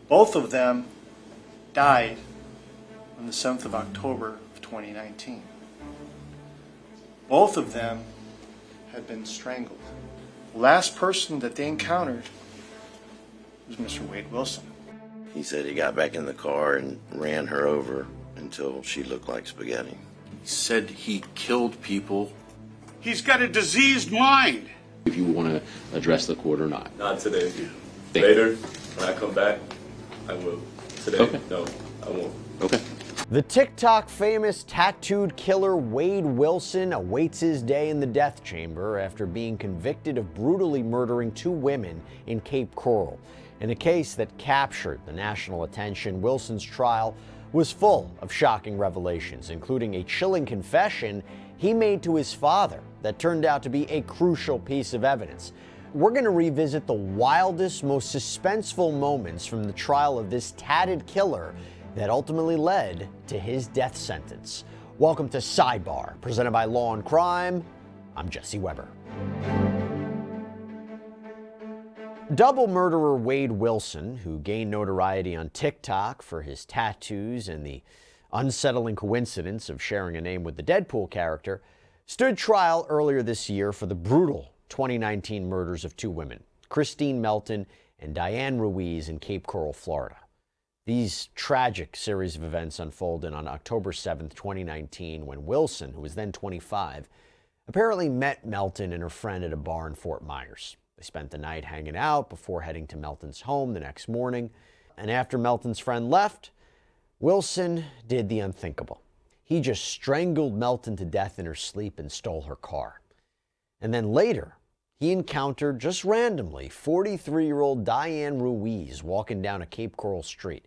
Both of them died on the 7th of October of 2019. Both of them had been strangled. The last person that they encountered was Mr. Wade Wilson. He said he got back in the car and ran her over until she looked like spaghetti. He said he killed people. He's got a diseased mind. If you want to address the court or not. Not today. Later, when I come back, I will. Today, okay. No, I won't. Okay. The TikTok famous tattooed killer Wade Wilson awaits his day in the death chamber after being convicted of brutally murdering 2 women in Cape Coral. In a case that captured the national attention, Wilson's trial was full of shocking revelations, including a chilling confession he made to his father that turned out to be a crucial piece of evidence. We're going to revisit the wildest, most suspenseful moments from the trial of this tatted killer that ultimately led to his death sentence. Welcome to Sidebar, presented by Law&Crime. I'm Jesse Weber. Double murderer Wade Wilson, who gained notoriety on TikTok for his tattoos and the unsettling coincidence of sharing a name with the Deadpool character, stood trial earlier this year for the brutal 2019 murders of 2 women, Christine Melton and Diane Ruiz in Cape Coral, Florida. These tragic series of events unfolded on October 7th, 2019, when Wilson, who was then 25, apparently met Melton and her friend at a bar in Fort Myers. They spent the night hanging out before heading to Melton's home the next morning. And after Melton's friend left, Wilson did the unthinkable. He just strangled Melton to death in her sleep and stole her car. And then later, he encountered, just randomly, 43-year-old Diane Ruiz walking down a Cape Coral street.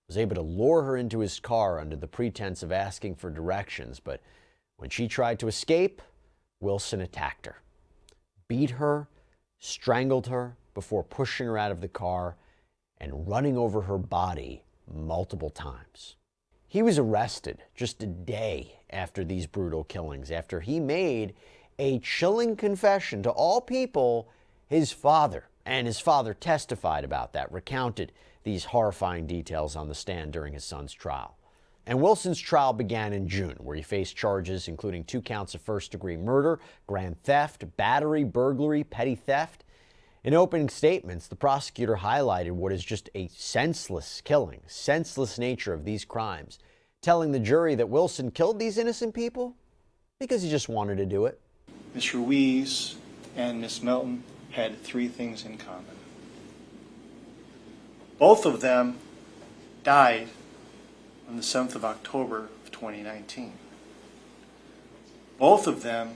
Was able to lure her into his car under the pretense of asking for directions, but when she tried to escape, Wilson attacked her, beat her, strangled her before pushing her out of the car and running over her body multiple times. He was arrested just a day after these brutal killings, after he made a chilling confession to all people, his father. And his father testified about that, recounted these horrifying details on the stand during his son's trial. And Wilson's trial began in June, where he faced charges including 2 counts of first-degree murder, grand theft, battery, burglary, petty theft. In opening statements, the prosecutor highlighted what is just a senseless killing, senseless nature of these crimes, telling the jury that Wilson killed these innocent people because he just wanted to do it. Miss Ruiz and Miss Melton had 3 things in common. Both of them died on the 7th of October of 2019. Both of them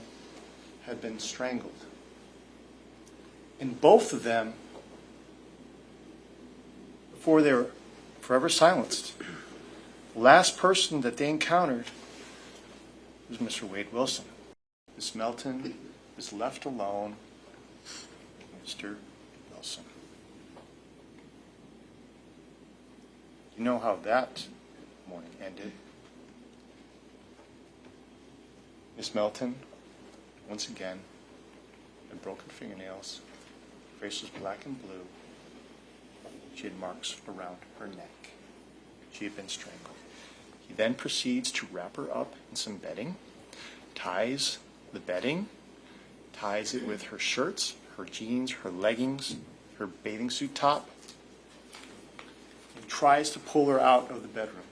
had been strangled. And both of them, before they were forever silenced, the last person that they encountered was Mr. Wade Wilson. Miss Melton was left alone with Mr. Wilson. You know how that morning ended. Miss Melton, once again, had broken fingernails. Her face was black and blue. She had marks around her neck. She had been strangled. He then proceeds to wrap her up in some bedding, ties the bedding, ties it with her shirts, her jeans, her leggings, her bathing suit top, and tries to pull her out of the bedroom.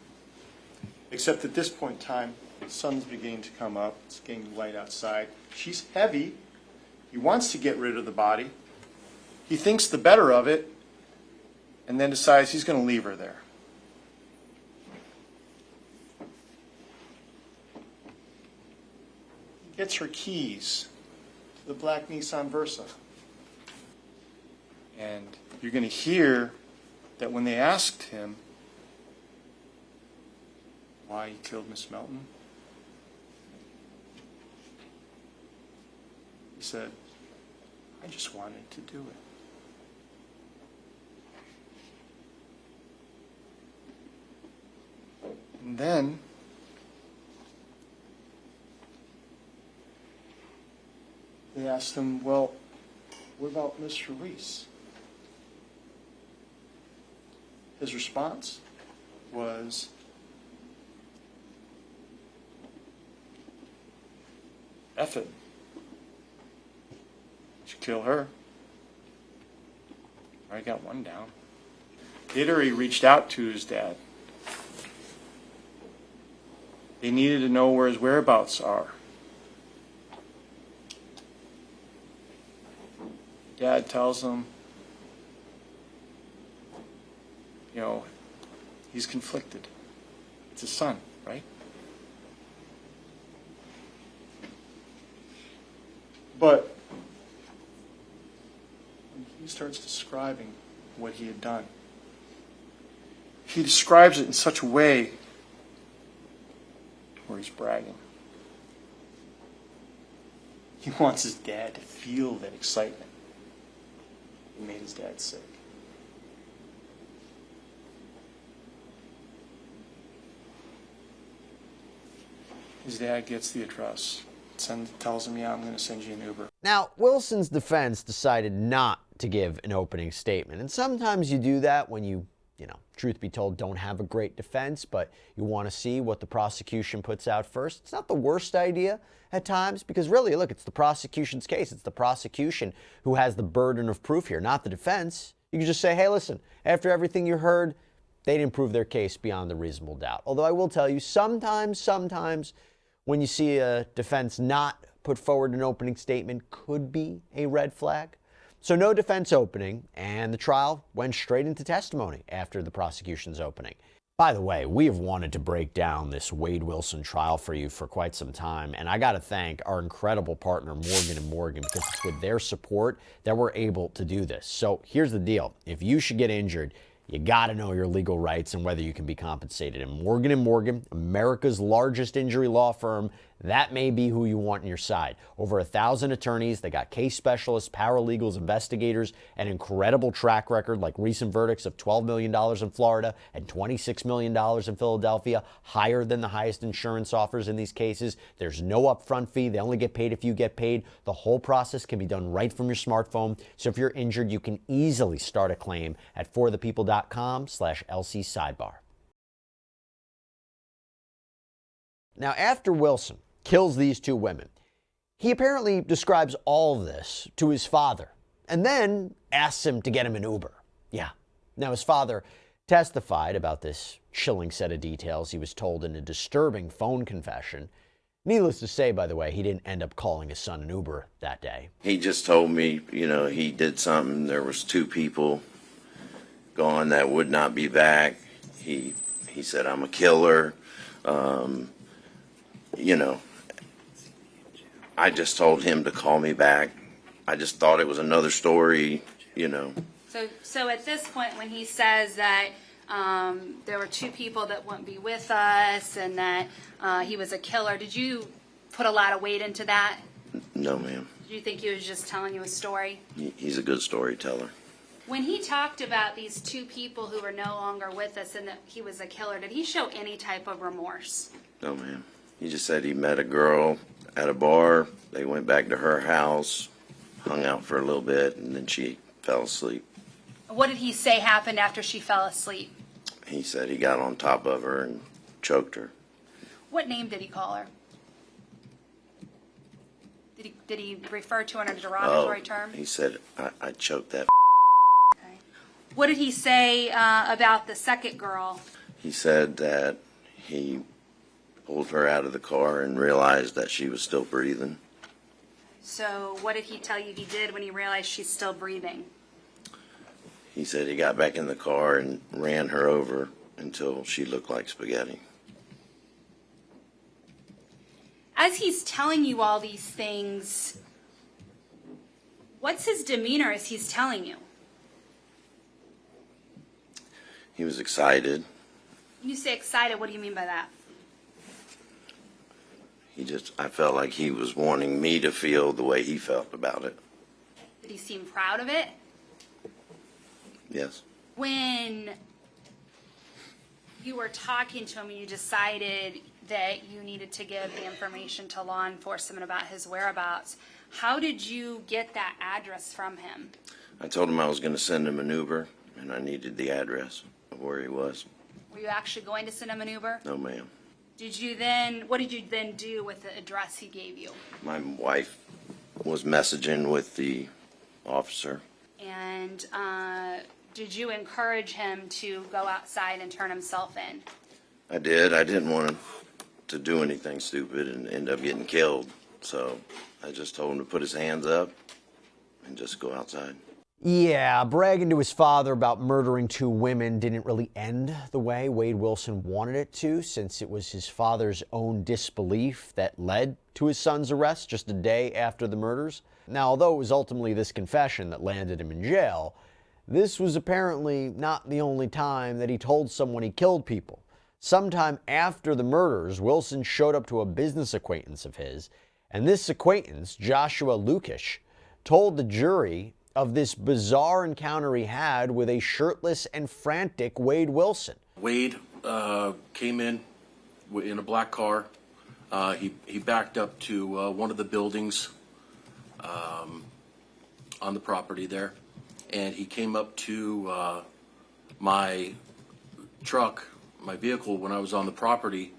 Except at this point in time, the sun's beginning to come up. It's getting light outside. She's heavy. He wants to get rid of the body. He thinks the better of it, and then decides he's going to leave her there. He gets her keys to the black Nissan Versa. And you're going to hear that when they asked him why he killed Miss Melton, he said, "I just wanted to do it." And then they asked him, "Well, what about Miss Ruiz?" His response was, F it. Should kill her. I got one down. Later, he reached out to his dad. They needed to know where his whereabouts are. Dad tells him, you know, he's conflicted. It's his son, right? But when he starts describing what he had done, he describes it in such a way where he's bragging. He wants his dad to feel that excitement. It made his dad sick. His dad gets the address. Tells him, yeah, I'm going to send you an Uber. Now, Wilson's defense decided not to give an opening statement. And sometimes you do that when you truth be told, don't have a great defense, but you want to see what the prosecution puts out first. It's not the worst idea at times, because really, look, it's the prosecution's case. It's the prosecution who has the burden of proof here, not the defense. You can just say, hey, listen, after everything you heard, they didn't prove their case beyond a reasonable doubt. Although I will tell you, sometimes when you see a defense not put forward an opening statement could be a red flag. So no defense opening, and the trial went straight into testimony after the prosecution's opening. By the way, we have wanted to break down this Wade Wilson trial for you for quite some time, and I got to thank our incredible partner Morgan & Morgan, because it's with their support that we're able to do this. So here's the deal. If you should get injured, you got to know your legal rights and whether you can be compensated. And Morgan & Morgan, America's largest injury law firm, that may be who you want on your side. Over 1,000 attorneys. They got case specialists, paralegals, investigators, an incredible track record, like recent verdicts of $12 million in Florida and $26 million in Philadelphia, higher than the highest insurance offers in these cases. There's no upfront fee. They only get paid if you get paid. The whole process can be done right from your smartphone. So if you're injured, you can easily start a claim at forthepeople.com/LC Sidebar. Now, after Wilson kills these two women, he apparently describes all of this to his father and then asks him to get him an Uber. Yeah. Now, his father testified about this chilling set of details he was told in a disturbing phone confession. Needless to say, by the way, he didn't end up calling his son an Uber that day. He just told me, he did something. There was two people gone that would not be back. He said, I'm a killer. I just told him to call me back. I just thought it was another story, So at this point, when he says that there were two people that wouldn't be with us and that he was a killer, did you put a lot of weight into that? No, ma'am. Did you think he was just telling you a story? He's a good storyteller. When he talked about these two people who were no longer with us and that he was a killer, did he show any type of remorse? No, ma'am. He just said he met a girl at a bar. They went back to her house, hung out for a little bit, and then she fell asleep. What did he say happened after she fell asleep? He said he got on top of her and choked her. What name did he call her? Did he refer to her in a derogatory term? He said, I choked that. Okay. What did he say about the second girl? He said that he pulled her out of the car and realized that she was still breathing. So what did he tell you he did when he realized she's still breathing? He said he got back in the car and ran her over until she looked like spaghetti. As he's telling you all these things, what's his demeanor as he's telling you? He was excited. When you say excited, what do you mean by that? I felt like he was wanting me to feel the way he felt about it. Did he seem proud of it? Yes. When you were talking to him and you decided that you needed to give the information to law enforcement about his whereabouts, how did you get that address from him? I told him I was going to send him an Uber and I needed the address where he was. Were you actually going to send him an Uber? No, ma'am. What did you then do with the address he gave you? My wife was messaging with the officer. And did you encourage him to go outside and turn himself in? I did. I didn't want him to do anything stupid and end up getting killed. So I just told him to put his hands up and just go outside. Yeah, bragging to his father about murdering 2 women didn't really end the way Wade Wilson wanted it to, since it was his father's own disbelief that led to his son's arrest just a day after the murders. Now, although it was ultimately this confession that landed him in jail, this was apparently not the only time that he told someone he killed people. Sometime after the murders, Wilson showed up to a business acquaintance of his, and this acquaintance, Joshua Lukish, told the jury of this bizarre encounter he had with a shirtless and frantic Wade Wilson. Wade came in a black car. He backed up to one of the buildings on the property there, and he came up to my truck, my vehicle, when I was on the property,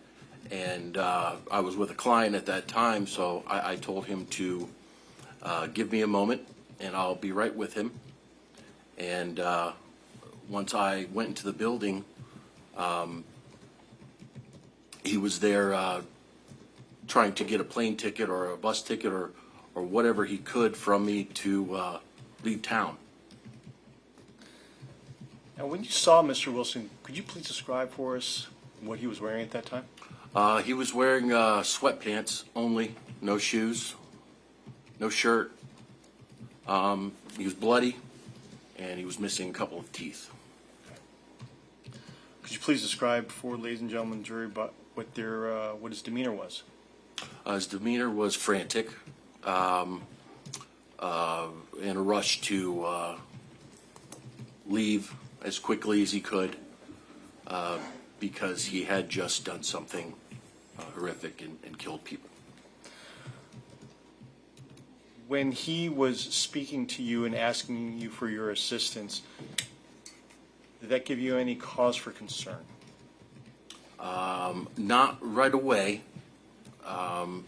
and I was with a client at that time, so I told him to give me a moment and I'll be right with him. And once I went into the building, he was there trying to get a plane ticket or a bus ticket or whatever he could from me to leave town. Now, when you saw Mr. Wilson, could you please describe for us what he was wearing at that time? He was wearing sweatpants only, no shoes, no shirt. He was bloody, and he was missing a couple of teeth. Could you please describe for ladies and gentlemen jury about what his demeanor was? His demeanor was frantic, in a rush to leave as quickly as he could, because he had just done something horrific and killed people. When he was speaking to you and asking you for your assistance, did that give you any cause for concern? Not right away, and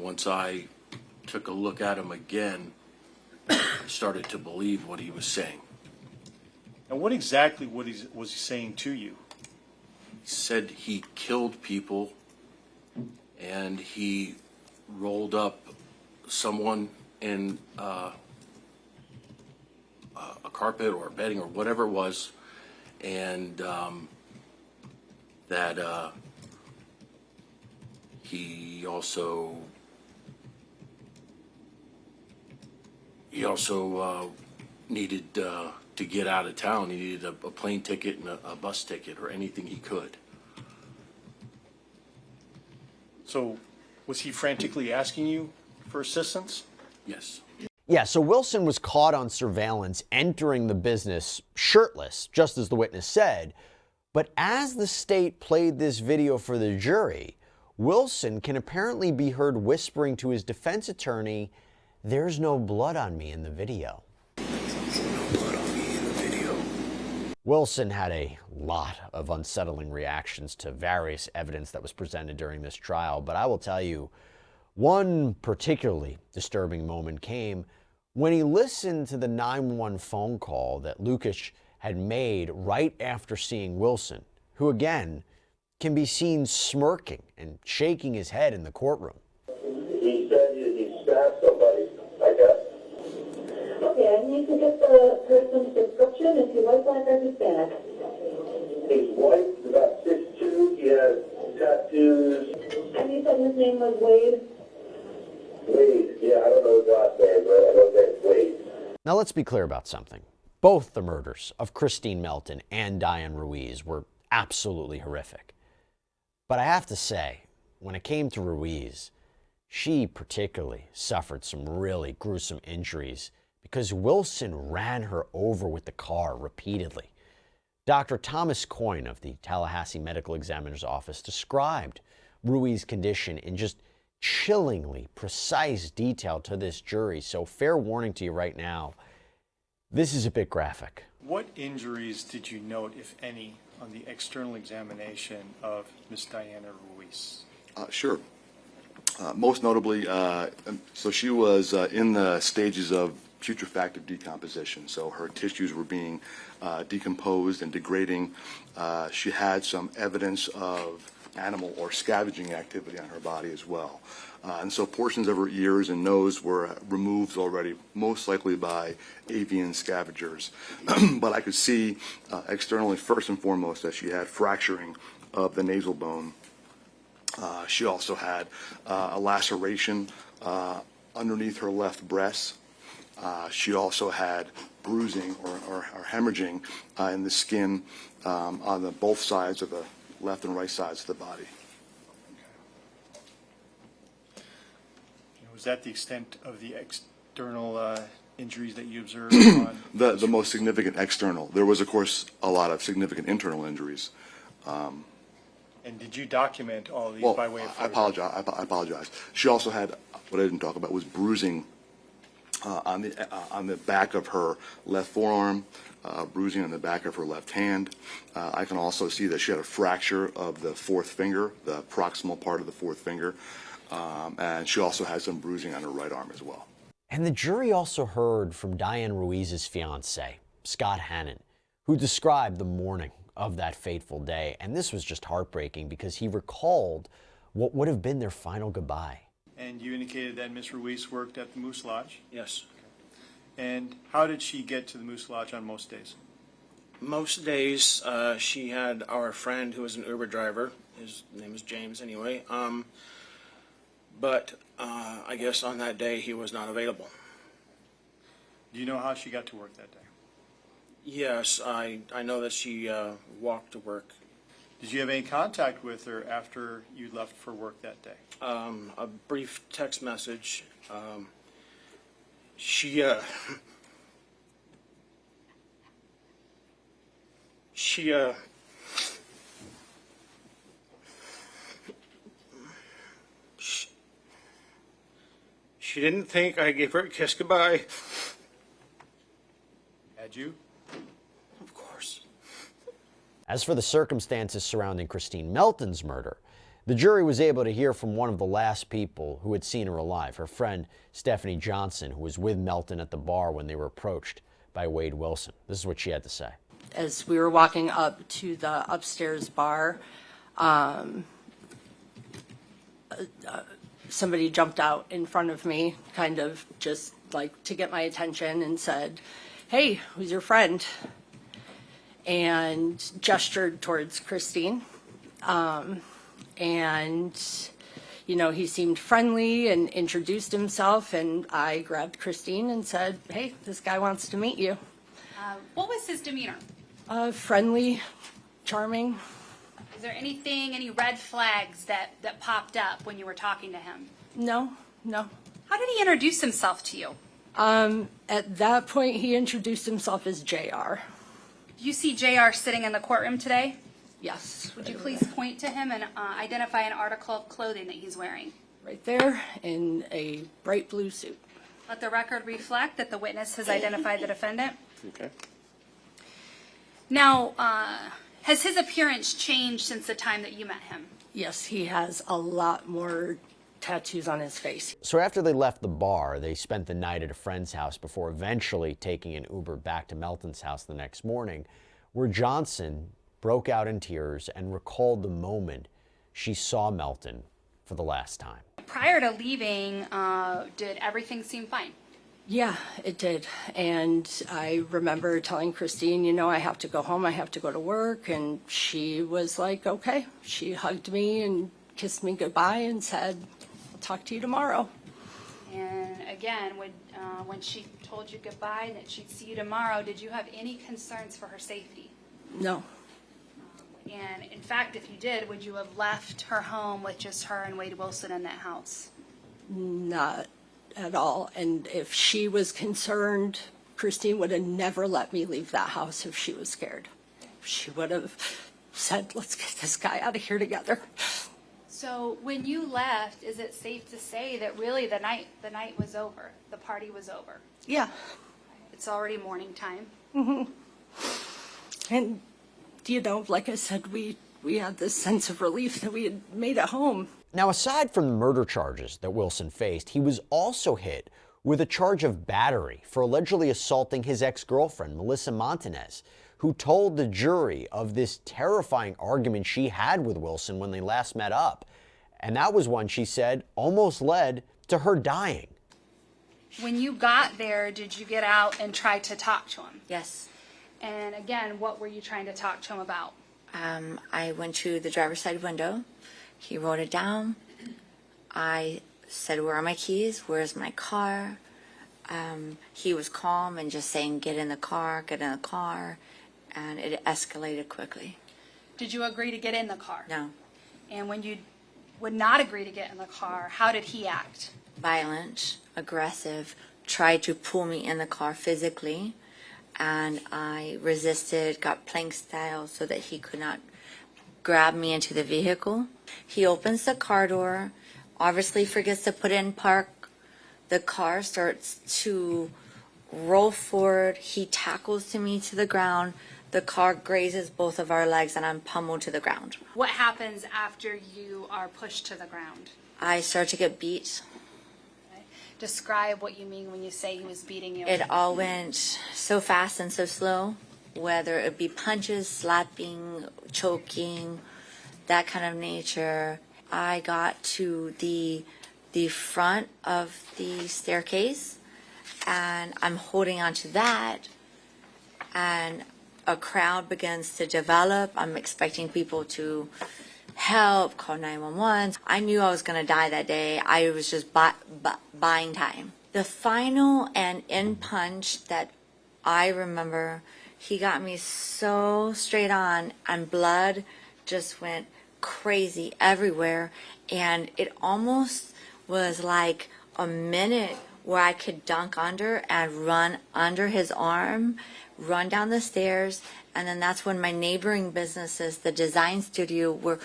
once I took a look at him again, I started to believe what he was saying. And what exactly was he saying to you? He said he killed people, and he rolled up someone in a carpet or bedding or whatever it was, and that he also needed to get out of town. He needed a plane ticket and a bus ticket or anything he could. So was he frantically asking you for assistance? Yes. Yeah, so Wilson was caught on surveillance entering the business shirtless, just as the witness said. But as the state played this video for the jury, Wilson can apparently be heard whispering to his defense attorney, "There's no blood on me in the video." Wilson had a lot of unsettling reactions to various evidence that was presented during this trial, but I will tell you, one particularly disturbing moment came when he listened to the 911 phone call that Lukish had made right after seeing Wilson, who again can be seen smirking and shaking his head in the courtroom. He said he stabbed somebody, I guess. Okay, I need to get the person's description. Is he white, black, or Hispanic? He's white, he's about 6'2", he has tattoos. And you said his name was Wade? Wade, yeah, I don't know his last name, but I know his name's Wade. Now let's be clear about something. Both the murders of Christine Melton and Diane Ruiz were absolutely horrific. But I have to say, when it came to Ruiz, she particularly suffered some really gruesome injuries because Wilson ran her over with the car repeatedly. Dr. Thomas Coyne of the Tallahassee Medical Examiner's Office described Ruiz's condition in just chillingly precise detail to this jury, so fair warning to you right now, this is a bit graphic. What injuries did you note, if any, on the external examination of Miss Diana Ruiz? Sure. Most notably, so she was in the stages of putrefactive decomposition. So her tissues were being decomposed and degrading. She had some evidence of animal or scavenging activity on her body as well. And so portions of her ears and nose were removed already, most likely by avian scavengers. But I could see externally, first and foremost, that she had fracturing of the nasal bone. She also had a laceration underneath her left breast. She also had bruising or hemorrhaging in the skin on both sides of the left and right sides of the body. Was that the extent of the external injuries that you observed? On The most significant external. There was, of course, a lot of significant internal injuries. And did you document all of these Well, by way of I apologize. She also had, what I didn't talk about was bruising on the back of her left forearm, bruising on the back of her left hand. I can also see that she had a fracture of the fourth finger, the proximal part of the fourth finger, and she also had some bruising on her right arm as well. And the jury also heard from Diane Ruiz's fiance, Scott Hannon, who described the morning of that fateful day. And this was just heartbreaking because he recalled what would have been their final goodbye. And you indicated that Miss Ruiz worked at the Moose Lodge. Yes. And how did she get to the Moose Lodge on most days? Most days, she had our friend who was an Uber driver. His name is James anyway. But I guess on that day he was not available. Do you know how she got to work that day? Yes, I know that she walked to work. Did you have any contact with her after you left for work that day? A brief text message. She didn't think I gave her a kiss goodbye. Had you? Of course. As for the circumstances surrounding Christine Melton's murder, the jury was able to hear from one of the last people who had seen her alive, her friend Stephanie Johnson, who was with Melton at the bar when they were approached by Wade Wilson. This is what she had to say. As we were walking up to the upstairs bar, somebody jumped out in front of me, kind of just like to get my attention, and said, "Hey, who's your friend?" and gestured towards Christine. And, you know, he seemed friendly and introduced himself, and I grabbed Christine and said, "Hey, this guy wants to meet you." What was his demeanor? Friendly, charming. Is there anything, any red flags that popped up when you were talking to him? No. How did he introduce himself to you? At that point, he introduced himself as JR. Do you see JR sitting in the courtroom today? Yes. Would you please point to him and identify an article of clothing that he's wearing? Right there, in a bright blue suit. Let the record reflect that the witness has identified the defendant. Okay. Now, has his appearance changed since the time that you met him? Yes, he has a lot more tattoos on his face. So after they left the bar, they spent the night at a friend's house before eventually taking an Uber back to Melton's house the next morning, where Johnson broke out in tears and recalled the moment she saw Melton for the last time. Prior to leaving, did everything seem fine? Yeah, it did. And I remember telling Christine, you know, I have to go home, I have to go to work. And she was like, okay. She hugged me and kissed me goodbye and said, "I'll talk to you tomorrow." And again, when she told you goodbye and that she'd see you tomorrow, did you have any concerns for her safety? No. And in fact, if you did, would you have left her home with just her and Wade Wilson in that house? Not at all. And if she was concerned, Christine would have never let me leave that house if she was scared. She would have said, "Let's get this guy out of here together." So when you left, is it safe to say that really the night was over, the party was over? Yeah. It's already morning time. Mm-hmm. And, you know, like I said, we had this sense of relief that we had made it home. Now, aside from the murder charges that Wilson faced, he was also hit with a charge of battery for allegedly assaulting his ex-girlfriend, Melissa Montanez, who told the jury of this terrifying argument she had with Wilson when they last met up. And that was one, she said, almost led to her dying. When you got there, did you get out and try to talk to him? Yes. And again, what were you trying to talk to him about? I went to the driver's side window. He wrote it down. I said, where are my keys? Where's my car? He was calm and just saying, get in the car, get in the car. And it escalated quickly. Did you agree to get in the car? No. And when you would not agree to get in the car, how did he act? Violent, aggressive, tried to pull me in the car physically. And I resisted, got plank style so that he could not grab me into the vehicle. He opens the car door, obviously forgets to put in park. The car starts to roll forward. He tackles me to the ground. The car grazes both of our legs and I'm pummeled to the ground. What happens after you are pushed to the ground? I start to get beat. Describe what you mean when you say he was beating you. It all went so fast and so slow, whether it be punches, slapping, choking, that kind of nature. I got to the front of the staircase and I'm holding onto that and a crowd begins to develop. I'm expecting people to help, call 911. I knew I was going to die that day. I was just buying time. The final and end punch that I remember, he got me so straight on and blood just went crazy everywhere. And it almost was like a minute where I could dunk under and run under his arm, run down the stairs. And then that's when my neighboring businesses, the design studio, were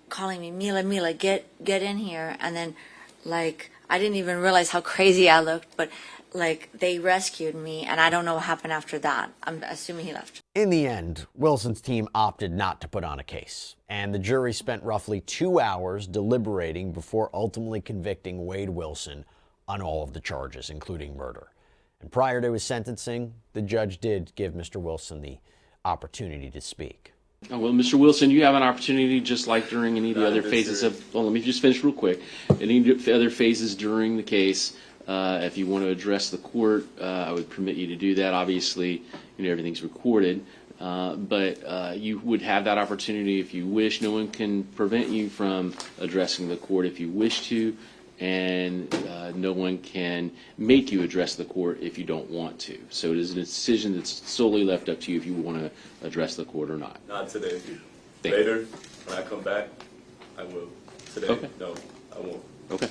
calling me, Mila, get in here. And then, like, I didn't even realize how crazy I looked, but, like, they rescued me, and I don't know what happened after that. I'm assuming he left. In the end, Wilson's team opted not to put on a case, and the jury spent roughly 2 hours deliberating before ultimately convicting Wade Wilson on all of the charges, including murder. And prior to his sentencing, the judge did give Mr. Wilson the opportunity to speak. Oh, well, Mr. Wilson, you have an opportunity, just like during any of the other phases of, well, let me just finish real quick. Any other phases during the case, if you want to address the court, I would permit you to do that. Obviously, you know, everything's recorded, but you would have that opportunity if you wish. No one can prevent you from addressing the court if you wish to, and no one can make you address the court if you don't want to. So it is a decision that's solely left up to you if you want to address the court or not. Not today. Later, when I come back, I will. Today, okay. No, I won't. Okay.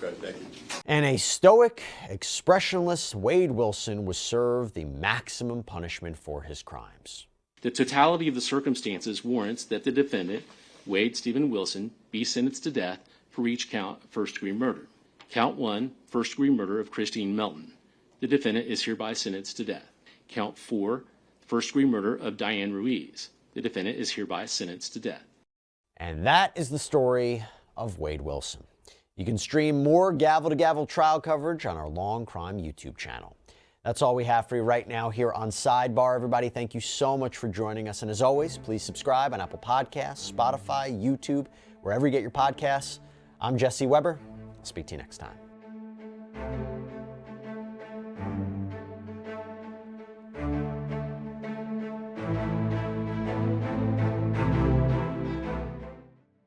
Okay, thank you. And a stoic, expressionless Wade Wilson was served the maximum punishment for his crimes. The totality of the circumstances warrants that the defendant, Wade Stephen Wilson, be sentenced to death for each count of first-degree murder. Count 1, first-degree murder of Christine Melton. The defendant is hereby sentenced to death. Count 4, first-degree murder of Diane Ruiz. The defendant is hereby sentenced to death. And that is the story of Wade Wilson. You can stream more gavel-to-gavel trial coverage on our Law&Crime YouTube channel. That's all we have for you right now here on Sidebar. Everybody, thank you so much for joining us. And as always, please subscribe on Apple Podcasts, Spotify, YouTube, wherever you get your podcasts. I'm Jesse Weber. I'll speak to you next time.